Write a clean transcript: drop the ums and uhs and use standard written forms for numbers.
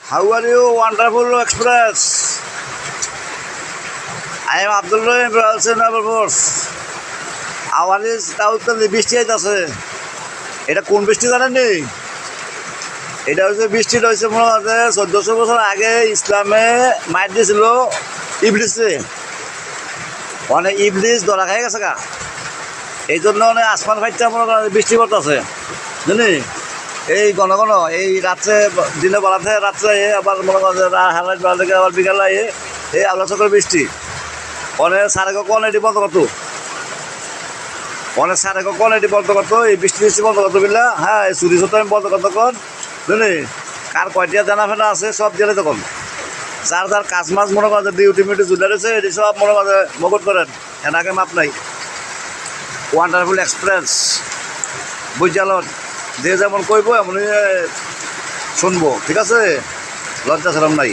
How are you, wonderful express? I am Abdullah Ibrahim Force. Our is তাহলে বৃষ্টি আইতাছে। এটা কোন বৃষ্টি জানেন নি? এটা হচ্ছে বৃষ্টিটা হচ্ছে মনে হয় 1400 বছর আগে ইসলামে মাইর দিয়েছিল ইবলিসে। অনেক ইবলিস ধরা খাই গেছে গা। এই জন্য অনেক আসমান ফাইটটা মনে করেন বৃষ্টি পড়তেছে জানি। এই ঘন ঘন এই রাত্রে দিনে বেলাতে রাত্রে আবার মনে করেন হালাত বেলা থেকে আবার বিকাল এই আলোচনা চক্রের বৃষ্টি অনেক সাড়ে কখন এটি বন্ধ করতো, অনেক সাড়ে কখন এটি বন্ধ করতো, এই বৃষ্টি বৃষ্টি বন্ধ করতো বিল্লা। হ্যাঁ এই চুরি চুরি আমি বন্ধ করতো কখন বুঝলি, কার কয়টিয়া জানা ফেনা আছে সব জেলে তখন যার যার কাজ মাছ মনে করেন ডিউটি মিউটি জুলে রয়েছে এটি সব মনে করেন মগট করেন এনাকে মাপ নাই। ওয়ান্ডারফুল এক্সপ্রেস বুঝালন যে যেমন কইব এমনই শুনবো, ঠিক আছে, লজ্জা শরম নাই।